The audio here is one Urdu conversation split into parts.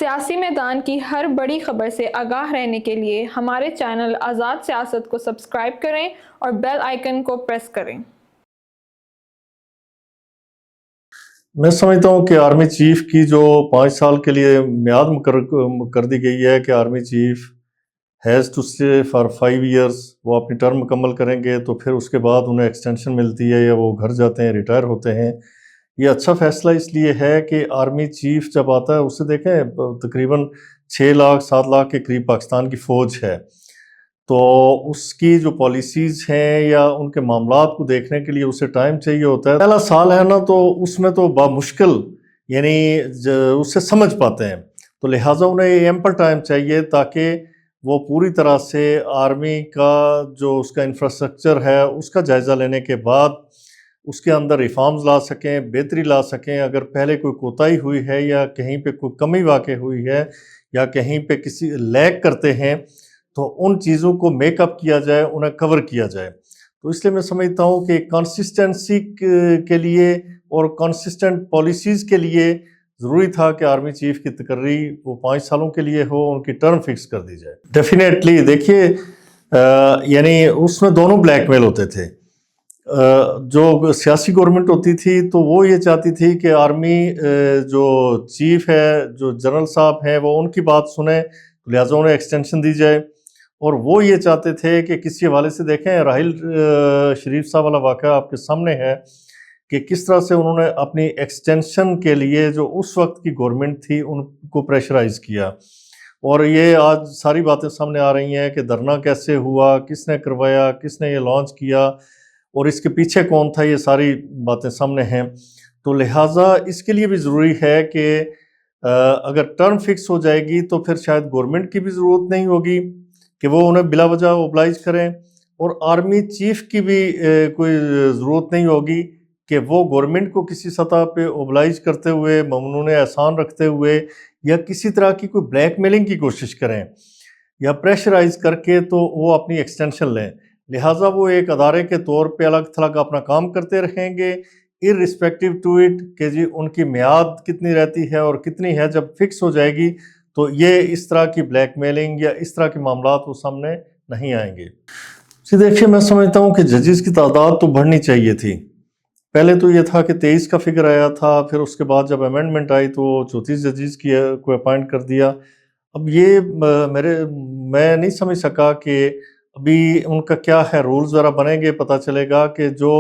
سیاسی میدان کی ہر بڑی خبر سے آگاہ رہنے کے لیے ہمارے چینل آزاد سیاست کو سبسکرائب کریں اور بیل آئیکن کو پریس کریں۔ میں سمجھتا ہوں کہ آرمی چیف کی جو 5 سال کے لیے میعاد مقرر کر دی گئی ہے کہ army chief has to stay for 5 years, وہ اپنی ٹرم مکمل کریں گے تو پھر اس کے بعد انہیں ایکسٹینشن ملتی ہے یا وہ گھر جاتے ہیں، ریٹائر ہوتے ہیں۔ یہ اچھا فیصلہ اس لیے ہے کہ آرمی چیف جب آتا ہے اسے دیکھیں تقریباً 6 لاکھ 7 لاکھ کے قریب پاکستان کی فوج ہے، تو اس کی جو پالیسیز ہیں یا ان کے معاملات کو دیکھنے کے لیے اسے ٹائم چاہیے ہوتا ہے۔ پہلا سال ہے نا، تو اس میں تو بامشکل یعنی اسے سمجھ پاتے ہیں، تو لہٰذا انہیں ایمپل ٹائم چاہیے تاکہ وہ پوری طرح سے آرمی کا جو اس کا انفراسٹرکچر ہے اس کا جائزہ لینے کے بعد اس کے اندر ریفارمز لا سکیں، بہتری لا سکیں۔ اگر پہلے کوئی کوتاہی ہوئی ہے یا کہیں پہ کوئی کمی واقع ہوئی ہے یا کہیں پہ کسی لیک کرتے ہیں تو ان چیزوں کو میک اپ کیا جائے، انہیں کور کیا جائے۔ تو اس لیے میں سمجھتا ہوں کہ کنسسٹنسی کے لیے اور کنسسٹنٹ پالیسیز کے لیے ضروری تھا کہ آرمی چیف کی تقرری وہ 5 سالوں کے لیے ہو، ان کی ٹرم فکس کر دی جائے۔ ڈیفینیٹلی دیکھیے یعنی اس میں دونوں بلیک میل ہوتے تھے۔ جو سیاسی گورنمنٹ ہوتی تھی تو وہ یہ چاہتی تھی کہ آرمی جو چیف ہے، جو جنرل صاحب ہیں، وہ ان کی بات سنیں، لہٰذا انہیں ایکسٹینشن دی جائے۔ اور وہ یہ چاہتے تھے کہ کسی حوالے سے دیکھیں، راحیل شریف صاحب والا واقعہ آپ کے سامنے ہے کہ کس طرح سے انہوں نے اپنی ایکسٹینشن کے لیے جو اس وقت کی گورنمنٹ تھی ان کو پریشرائز کیا، اور یہ آج ساری باتیں سامنے آ رہی ہیں کہ دھرنا کیسے ہوا، کس نے کروایا، کس نے یہ لانچ کیا اور اس کے پیچھے کون تھا، یہ ساری باتیں سامنے ہیں۔ تو لہٰذا اس کے لیے بھی ضروری ہے کہ اگر ٹرم فکس ہو جائے گی تو پھر شاید گورنمنٹ کی بھی ضرورت نہیں ہوگی کہ وہ انہیں بلا وجہ اوبلائج کریں، اور آرمی چیف کی بھی کوئی ضرورت نہیں ہوگی کہ وہ گورنمنٹ کو کسی سطح پہ اوبلائج کرتے ہوئے، ممنون احسان رکھتے ہوئے یا کسی طرح کی کوئی بلیک میلنگ کی کوشش کریں یا پریشرائز کر کے تو وہ اپنی ایکسٹینشن لیں۔ لہٰذا وہ ایک ادارے کے طور پہ الگ تھلگ اپنا کام کرتے رہیں گے irrespective to it کہ جی ان کی میعاد کتنی رہتی ہے اور کتنی ہے۔ جب فکس ہو جائے گی تو یہ اس طرح کی بلیک میلنگ یا اس طرح کے معاملات وہ سامنے نہیں آئیں گے۔ دیکھیے میں سمجھتا ہوں کہ ججز کی تعداد تو بڑھنی چاہیے تھی۔ پہلے تو یہ تھا کہ 23 کا فگر آیا تھا، پھر اس کے بعد جب امینڈمنٹ آئی تو 34 ججز کو اپائنٹ کر دیا۔ اب یہ میں نہیں سمجھ سکا کہ ابھی ان کا کیا ہے، رولز ذرا بنیں گے پتہ چلے گا کہ جو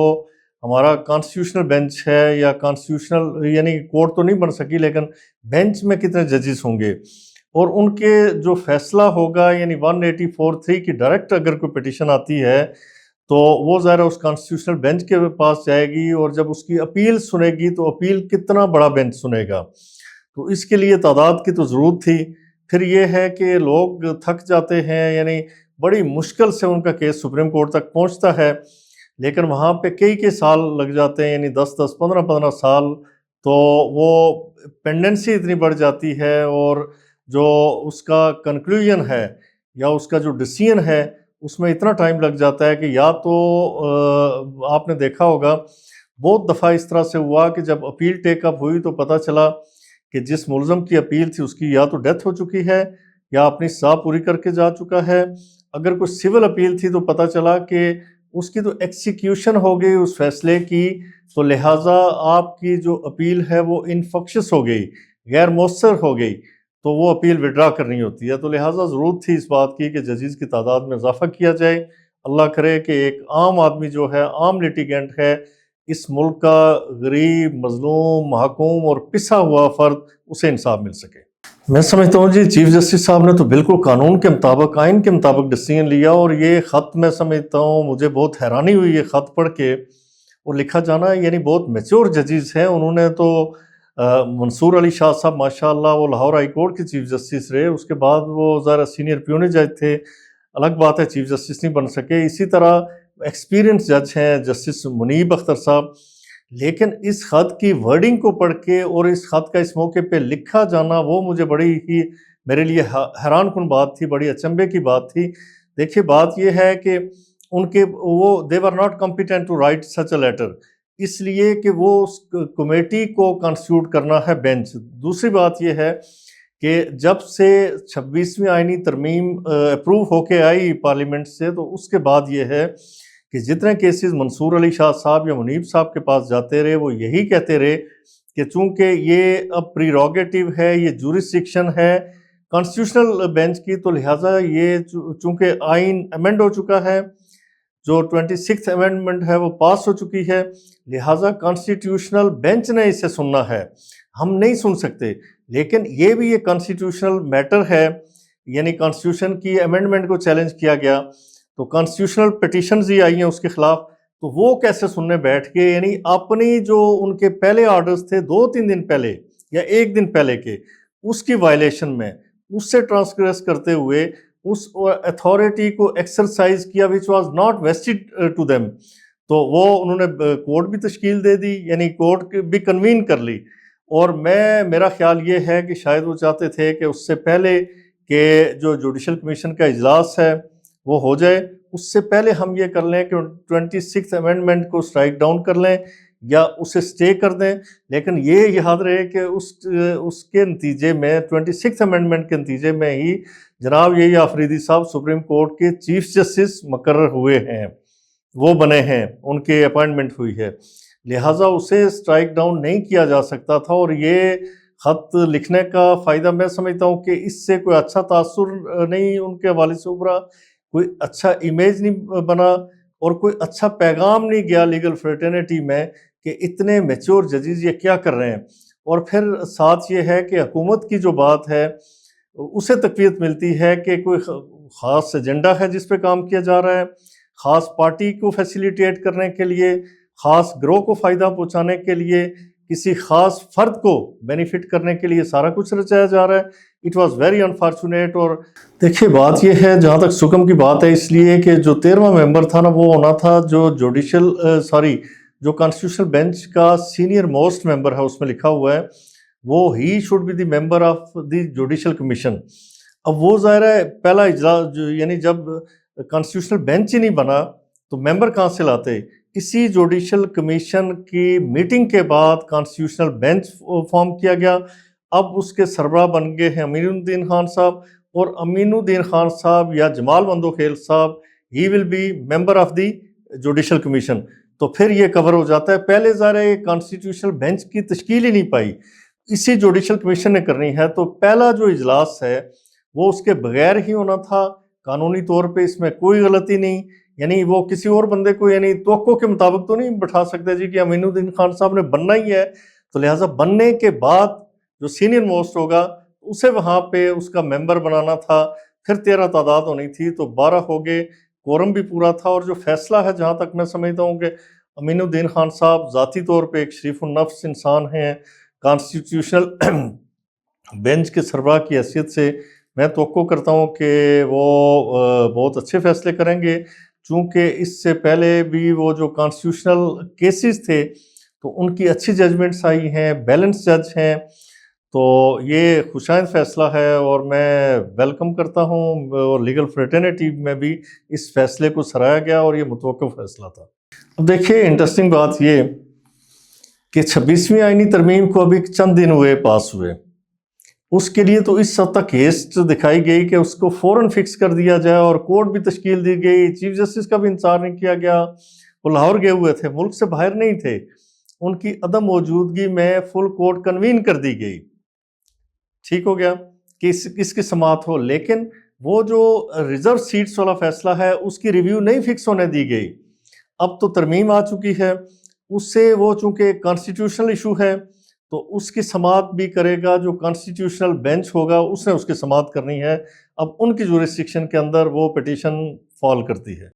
ہمارا کانسٹیٹیوشنل بینچ ہے یا کانسٹیٹیوشنل یعنی کورٹ تو نہیں بن سکی لیکن بینچ میں کتنے ججز ہوں گے، اور ان کے جو فیصلہ ہوگا یعنی 184(3) کی ڈائریکٹ اگر کوئی پٹیشن آتی ہے تو وہ ظاہر اس کانسٹیٹیوشنل بینچ کے پاس جائے گی، اور جب اس کی اپیل سنے گی تو اپیل کتنا بڑا بینچ سنے گا، تو اس کے لیے تعداد کی تو ضرورت تھی۔ پھر یہ ہے کہ لوگ تھک جاتے ہیں، یعنی بڑی مشکل سے ان کا کیس سپریم کورٹ تک پہنچتا ہے، لیکن وہاں پہ کئی سال لگ جاتے ہیں، یعنی 10 15 سال، تو وہ پینڈنسی اتنی بڑھ جاتی ہے، اور جو اس کا کنکلوژن ہے یا اس کا جو ڈیسیژن ہے اس میں اتنا ٹائم لگ جاتا ہے کہ یا تو آپ نے دیکھا ہوگا بہت دفعہ اس طرح سے ہوا کہ جب اپیل ٹیک اپ ہوئی تو پتہ چلا کہ جس ملزم کی اپیل تھی اس کی یا تو ڈیتھ ہو چکی ہے یا اپنی سزا پوری کر کے جا چکا ہے۔ اگر کوئی سول اپیل تھی تو پتہ چلا کہ اس کی تو ایکسیکیوشن ہو گئی اس فیصلے کی، تو لہٰذا آپ کی جو اپیل ہے وہ انفکشس ہو گئی، غیر مؤثر ہو گئی، تو وہ اپیل وڈرا کرنی ہوتی ہے۔ تو لہٰذا ضرورت تھی اس بات کی کہ ججز کی تعداد میں اضافہ کیا جائے۔ اللہ کرے کہ ایک عام آدمی جو ہے، عام لیٹیگنٹ ہے، اس ملک کا غریب، مظلوم، محکوم اور پسا ہوا فرد، اسے انصاف مل سکے۔ میں سمجھتا ہوں جی چیف جسٹس صاحب نے تو بالکل قانون کے مطابق، آئین کے مطابق ڈیسیژن لیا، اور یہ خط میں سمجھتا ہوں مجھے بہت حیرانی ہوئی یہ خط پڑھ کے اور لکھا جانا، یعنی بہت میچور ججز ہیں۔ انہوں نے تو منصور علی شاہ صاحب ماشاءاللہ وہ لاہور ہائی کورٹ کے چیف جسٹس رہے، اس کے بعد وہ ذرا سینئر پیونی جج تھے، الگ بات ہے چیف جسٹس نہیں بن سکے۔ اسی طرح ایکسپیرینس جج ہیں جسٹس منیب اختر صاحب، لیکن اس خط کی ورڈنگ کو پڑھ کے اور اس خط کا اس موقع پہ لکھا جانا وہ مجھے بڑی ہی میرے لیے حیران کن بات تھی، بڑی اچنبے کی بات تھی۔ دیکھیے بات یہ ہے کہ ان کے وہ they were not competent to write such a letter، اس لیے کہ وہ اس کمیٹی کو کانسٹیٹیوٹ کرنا ہے بینچ۔ دوسری بات یہ ہے کہ جب سے 26ویں آئینی ترمیم اپروو ہو کے آئی پارلیمنٹ سے، تو اس کے بعد یہ ہے کہ جتنے کیسز منصور علی شاہ صاحب یا منیب صاحب کے پاس جاتے رہے، وہ یہی کہتے رہے کہ چونکہ یہ اب پریروگیٹو ہے، یہ جورسڈکشن ہے کانسٹیٹیوشنل بینچ کی، تو لہٰذا یہ چونکہ آئین امینڈ ہو چکا ہے، جو 26th امینڈمنٹ ہے وہ پاس ہو چکی ہے، لہٰذا کانسٹیٹیوشنل بینچ نے اسے سننا ہے، ہم نہیں سن سکتے۔ لیکن یہ بھی ایک کانسٹیٹیوشنل میٹر ہے، یعنی کانسٹیٹیوشن کی امینڈمنٹ کو چیلنج کیا گیا، تو کانسٹیٹیوشنل پٹیشنز ہی آئی ہیں اس کے خلاف، تو وہ کیسے سننے بیٹھ کے، یعنی اپنی جو ان کے پہلے آرڈرز تھے 2-3 دن پہلے یا 1 دن پہلے کے، اس کی وائلیشن میں، اس سے ٹرانسگریس کرتے ہوئے اس اتھارٹی کو ایکسرسائز کیا which was not vested to them، تو وہ انہوں نے کورٹ بھی تشکیل دے دی، یعنی کورٹ بھی کنوین کر لی۔ اور میرا خیال یہ ہے کہ شاید وہ چاہتے تھے کہ اس سے پہلے کہ جو جوڈیشل کمیشن کا اجلاس ہے وہ ہو جائے، اس سے پہلے ہم یہ کر لیں کہ 26th امینڈمنٹ کو سٹرائک ڈاؤن کر لیں یا اسے سٹے کر دیں۔ لیکن یہ یاد رہے کہ اس کے نتیجے میں 26th امینڈمنٹ کے نتیجے میں ہی جناب یہی آفریدی صاحب سپریم کورٹ کے چیف جسٹس مقرر ہوئے ہیں، وہ بنے ہیں، ان کے اپائنٹمنٹ ہوئی ہے، لہٰذا اسے سٹرائک ڈاؤن نہیں کیا جا سکتا تھا۔ اور یہ خط لکھنے کا فائدہ میں سمجھتا ہوں کہ اس سے کوئی اچھا تاثر نہیں ان کے حوالے سے ابھرا، کوئی اچھا امیج نہیں بنا، اور کوئی اچھا پیغام نہیں گیا لیگل فریٹرنیٹی میں کہ اتنے میچور ججز یہ کیا کر رہے ہیں۔ اور پھر ساتھ یہ ہے کہ حکومت کی جو بات ہے اسے تقویت ملتی ہے کہ کوئی خاص ایجنڈا ہے جس پہ کام کیا جا رہا ہے، خاص پارٹی کو فیسیلیٹیٹ کرنے کے لیے، خاص گروہ کو فائدہ پہنچانے کے لیے، کسی خاص فرد کو بینیفٹ کرنے کے لیے سارا کچھ رچایا جا رہا ہے۔ It was very unfortunate. اور دیکھیے بات یہ ہے جہاں تک سکم کی بات ہے، اس لیے کہ جو 13واں ممبر تھا نا، وہ ہونا تھا جو جو کانسٹیٹیوشنل بینچ کا سینئر موسٹ ممبر ہے، اس میں لکھا ہوا ہے وہ he should be the member of the judicial commission. اب وہ ظاہر ہے پہلا اجلاس یعنی جب کانسٹیٹیوشنل بینچ ہی نہیں بنا تو ممبر کہاں سے لاتے؟ اسی جوڈیشل کمیشن کی میٹنگ کے بعد کانسٹیٹیوشنل بینچ فارم کیا گیا۔ اب اس کے سربراہ بن گئے ہیں امین الدین خان صاحب، اور امین الدین خان صاحب یا جمال بندوخیل صاحب ہی will be member of the judicial commission, تو پھر یہ کور ہو جاتا ہے۔ پہلے ظاہر ہے کانسٹیٹیوشنل بینچ کی تشکیل ہی نہیں پائی، اسی جوڈیشل کمیشن نے کرنی ہے، تو پہلا جو اجلاس ہے وہ اس کے بغیر ہی ہونا تھا۔ قانونی طور پہ اس میں کوئی غلطی نہیں، یعنی وہ کسی اور بندے کو یعنی توقع کے مطابق تو نہیں بٹھا سکتے جی کہ امین الدین خان صاحب نے بننا ہی ہے، تو لہٰذا بننے کے بعد جو سینئر موسٹ ہوگا اسے وہاں پہ اس کا ممبر بنانا تھا، پھر 13 تعداد ہونی تھی تو 12 ہو گئے، کورم بھی پورا تھا۔ اور جو فیصلہ ہے جہاں تک میں سمجھتا ہوں کہ امین الدین خان صاحب ذاتی طور پہ ایک شریف النفس انسان ہیں، کانسٹیٹیوشنل بینچ کے سربراہ کی حیثیت سے میں توقع کرتا ہوں کہ وہ بہت اچھے فیصلے کریں گے، چونکہ اس سے پہلے بھی وہ جو کانسٹیٹیوشنل کیسز تھے تو ان کی اچھی ججمنٹس آئی ہیں، بیلنس جج ہیں، تو یہ خوشائند فیصلہ ہے اور میں ویلکم کرتا ہوں، اور لیگل فریٹرنیٹی میں بھی اس فیصلے کو سراہا گیا اور یہ متوقع فیصلہ تھا۔ اب دیکھیے انٹرسٹنگ بات یہ کہ 26ویں آئینی ترمیم کو ابھی چند دن ہوئے پاس ہوئے، اس کے لیے تو اس حد تک ہیسٹ دکھائی گئی کہ اس کو فوراً فکس کر دیا جائے، اور کورٹ بھی تشکیل دی گئی، چیف جسٹس کا بھی انتظار نہیں کیا گیا، وہ لاہور گئے ہوئے تھے، ملک سے باہر نہیں تھے، ان کی عدم موجودگی میں فل کورٹ کنوین کر دی گئی، ٹھیک ہو گیا کہ اس کی سماعت ہو۔ لیکن وہ جو ریزرو سیٹس والا فیصلہ ہے اس کی ریویو نہیں فکس ہونے دی گئی، اب تو ترمیم آ چکی ہے، اس سے وہ چونکہ کانسٹیٹیوشنل ایشو ہے تو اس کی سماعت بھی کرے گا جو کانسٹیٹیوشنل بینچ ہوگا، اس نے اس کی سماعت کرنی ہے۔ اب ان کی جورسڈکشن کے اندر وہ پٹیشن فال کرتی ہے۔